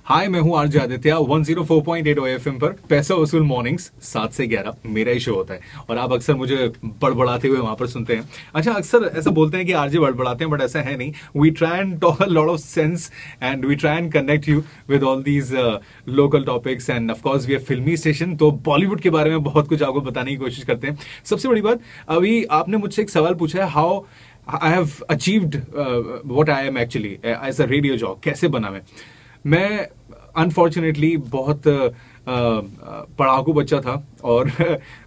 हाय, मैं हूँ RJ Aditya 104.8 OFM पर पैसा वसूल मॉर्निंग्स 7 से 11 मेरा ही शो होता है और आप अक्सर मुझे बड़बड़ाते हुए वहां पर सुनते हैं। अच्छा, अक्सर ऐसा बोलते हैं कि आरजे बड़बड़ाते हैं, बट ऐसा है नहीं। We try and talk a lot of sense and we try and connect you with all these local topics and of course we are filmy station, तो बॉलीवुड के बारे में बहुत कुछ आपको बताने की कोशिश करते हैं। सबसे बड़ी बात, अभी आपने मुझसे एक सवाल पूछा है, how I have achieved what I am actually as a radio jock, कैसे बना मैं अनफॉर्चुनेटली बहुत पढ़ाकू बच्चा था और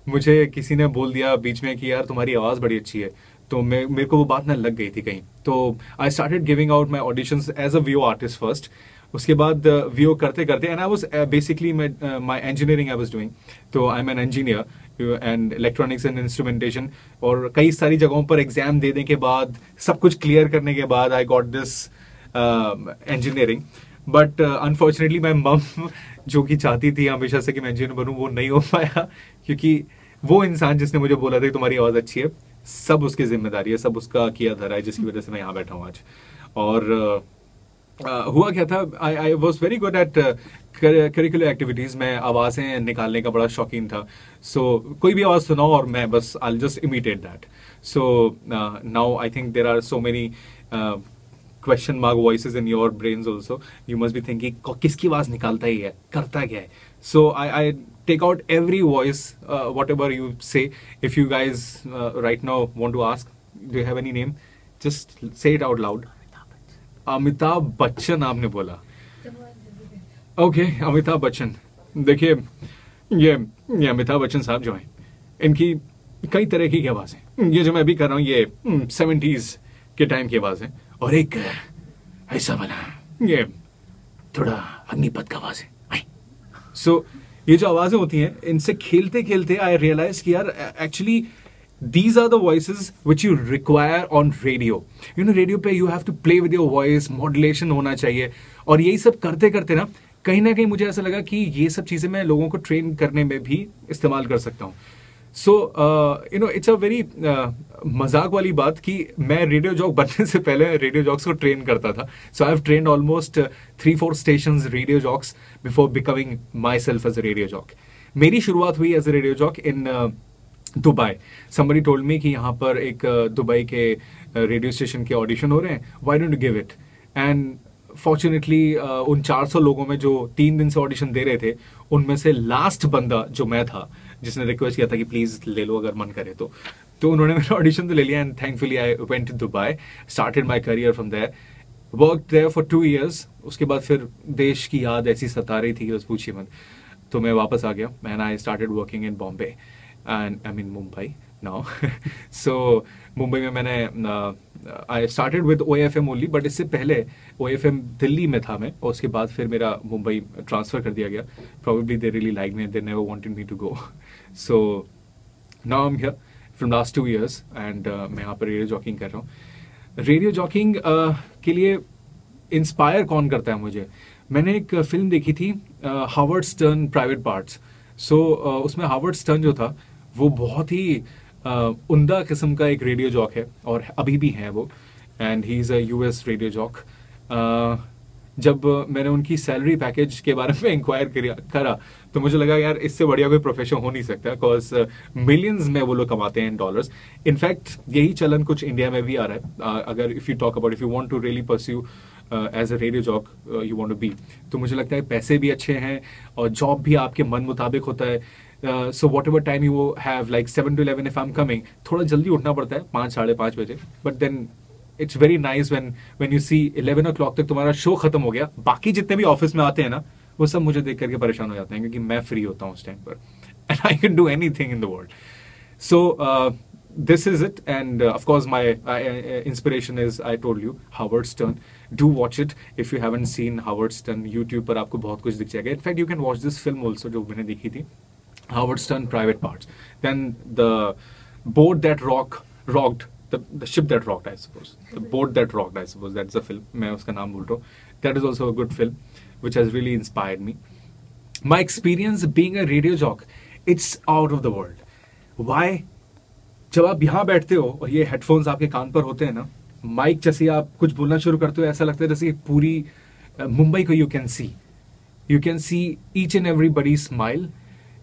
मुझे किसी ने बोल दिया बीच में कि यार तुम्हारी आवाज बड़ी अच्छी है, तो मेरे को वो बात ना लग गई थी कहीं। तो I started giving out my auditions as a VO artist first. उसके बाद वीओ करते करते and I was basically my engineering I was doing, तो I am an engineer and electronics and instrumentation. और कई सारी जगहों पर एग्जाम देने के बाद, सब कुछ क्लियर करने के बाद I got this engineering. But unfortunately my मम, जो कि चाहती थी हमेशा से कि मैं इंजीनियर बनूं, वो नहीं हो पाया, क्योंकि वो इंसान जिसने मुझे बोला था कि तुम्हारी आवाज अच्छी है, सब उसकी जिम्मेदारी है, सब उसका किया धरा है, जिसकी वजह से मैं यहाँ बैठा हूँ आज। और हुआ क्या था, I was very good at curricular activities में। आवाजें निकालने का बड़ा शौकीन था। सो कोई भी आवाज सुनाओ और मैं बस I just imitate that. So now I think there are so many question mark voices in your brains also. You must be thinking किसकी आवाज निकालता ही है, करता क्या है। सो आई take out every voice, whatever you say. If you guys right now want to ask, do you have any name? Just say it out loud. Amitabh Bachchan आपने बोला। Okay, Amitabh Bachchan. देखिए, ये अमिताभ बच्चन साहब जो हैं, इनकी कई तरह की आवाज है। ये जो मैं अभी कर रहा हूँ, ये 70s के टाइम की आवाज है। और एक ऐसा वाला, ये थोड़ा अग्निपथ का आवाज है। सो ये जो आवाजें होती हैं, इनसे खेलते खेलते आई रियलाइज कि यार actually these are the voices which you require on radio. You know, radio पे you have to play with your voice, modulation होना चाहिए। और यही सब करते करते ना कहीं मुझे ऐसा लगा कि ये सब चीजें मैं लोगों को ट्रेन करने में भी इस्तेमाल कर सकता हूँ। So you know, it's a very मजाक वाली बात कि मैं रेडियो जॉक बनने से पहले रेडियो जॉक्स को ट्रेन करता था। So I have trained almost 3-4 stations radio jocks before becoming myself as a radio jock. मेरी शुरुआत हुई as a radio jock in Dubai. somebody told me कि यहाँ पर एक दुबई के रेडियो स्टेशन के ऑडिशन हो रहे हैं, why don't you give it? and fortunately उन 400 लोगों में जो 3 दिन से ऑडिशन दे रहे थे, उनमें से लास्ट बंदा जो मैं था, जिसने रिक्वेस्ट किया था कि प्लीज ले लो अगर मन करे तो उन्होंने मेरा ऑडिशन तो ले लिया। And thankfully I went to Dubai, started my career from there, worked there for 2 years। उसके बाद फिर देश की याद ऐसी सता रही थी, बस पूछिए मत, तो मैं वापस आ गया and I started working in Bombay and I'm in Mumbai now. So Mumbai में मैंने I started with OFM only, but इससे पहले OFM दिल्ली में था मैं, और उसके बाद फिर मेरा मुंबई ट्रांसफर कर दिया गया। Probably they really liked me, they never wanted me to go. So now I'm here from last 2 years and मैं यहाँ पर रेडियो जॉकिंग कर रहा हूँ। रेडियो जॉकिंग के लिए इंस्पायर कौन करता है मुझे? मैंने एक फिल्म देखी थी, हावर्ड स्टर्न प्राइवेट पार्ट्स। सो उसमें हावर्ड स्टर्न जो था, वो बहुत ही उम्दा किस्म का एक रेडियो जॉक है और अभी भी है वो, and he is a US radio jock. जब मैंने उनकी सैलरी पैकेज के बारे में इंक्वायर करा तो मुझे लगा यार इससे बढ़िया कोई प्रोफेशन हो नहीं सकता, बिकॉज मिलियंस में वो लोग कमाते हैं इन डॉलर्स। इनफैक्ट यही चलन कुछ इंडिया में भी आ रहा है। अगर if you talk about, if you want to really pursue as a radio jock, you want to be, तो मुझे लगता है पैसे भी अच्छे हैं और जॉब भी आपके मन मुताबिक होता है। So whatever time you have, like 7 to 11 if I am coming, थोड़ा जल्दी उठना पड़ता है, 5-5:30 बजे, but then it's very nice when you see 11 o'clock तक तुम्हारा शो खत्म हो गया। बाकी जितने भी ऑफिस में आते हैं ना, वो सब मुझे देख करके परेशान हो जाते हैं, क्योंकि मैं फ्री होता हूँ उस टाइम पर and I can do anything in the world. So this is it, and of course my inspiration is, I told you, Howard Stern. Do watch it if you haven't seen Howard Stern. YouTube पर आपको बहुत कुछ दिख जाएगा। In fact you can watch this film also जो मैंने देखी थी, Howard Stern Private Parts. Then the boat that rocked the ship that rocked, I suppose, the boat that rocked, I suppose that's the film, मैं उसका नाम भूल रहा हूँ। That is also a good film which has really inspired me. My experience being a radio jock, it's out of the world. Why? जब आप यहाँ बैठते हो और ये हेडफोन्स आपके कान पर होते हैं ना, माइक जैसे आप कुछ बोलना शुरू करते हो, ऐसा लगता है जैसे पूरी मुंबई को you can see. You can see each and everybody's smile.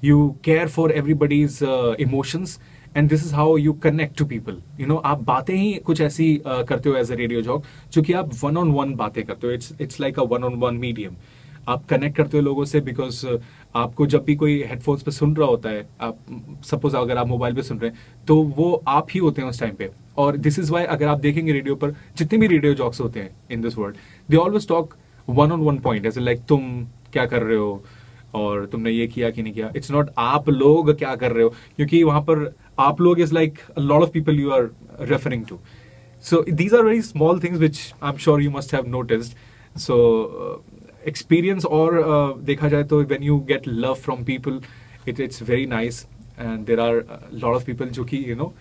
You care for everybody's emotions. And this is how you connect to people. You know, आप बातें ही कुछ ऐसी करते हो एज अ रेडियो जॉक, जो कि आप वन ऑन वन बातें करते हो. It's like a one on one medium. आप कनेक्ट करते हो लोगों से बिकॉज आपको जब भी कोई हेडफोन्स पे सुन रहा होता है, आप सपोज अगर आप मोबाइल पे सुन रहे हैं, तो वो आप ही होते हैं उस टाइम पे. और दिस इज वाई अगर आप देखेंगे रेडियो पर जितने भी रेडियो जॉक्स होते हैं in this world, they always talk one on one point, as like तुम क्या कर रहे हो और तुमने ये किया कि नहीं किया. इट्स नॉट आप लोग क्या कर रहे हो, क्योंकि वहां पर आप लोग is like a lot of people you are referring to. So these are very small things which I'm sure you must have noticed. So experience और देखा जाए तो when you get love from people, it's very nice. And there are a lot of people जो कि you know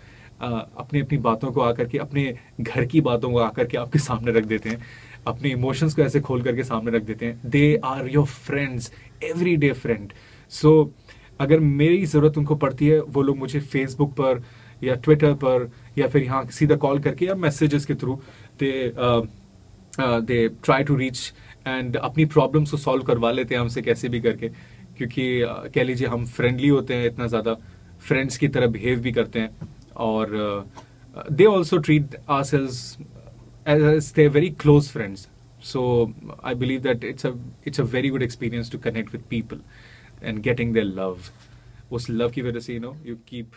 अपनी अपनी बातों को आकर के, अपने घर की बातों को आकर के आपके सामने रख देते हैं, अपने इमोशंस को ऐसे खोल करके सामने रख देते हैं. They are your friends, every day friend. So अगर मेरी ज़रूरत उनको पड़ती है, वो लोग मुझे फेसबुक पर या ट्विटर पर या फिर यहाँ सीधा कॉल करके या मैसेजेस के through they try to reach and अपनी प्रॉब्लम्स को सॉल्व करवा लेते हैं हमसे कैसे भी करके. क्योंकि कह लीजिए हम फ्रेंडली होते हैं, इतना ज़्यादा फ्रेंड्स की तरह बिहेव भी करते हैं. और they also treat ourselves as they're very close friends. So I believe that it's a very good experience to connect with people and getting their love. उस love की वजह से you know you keep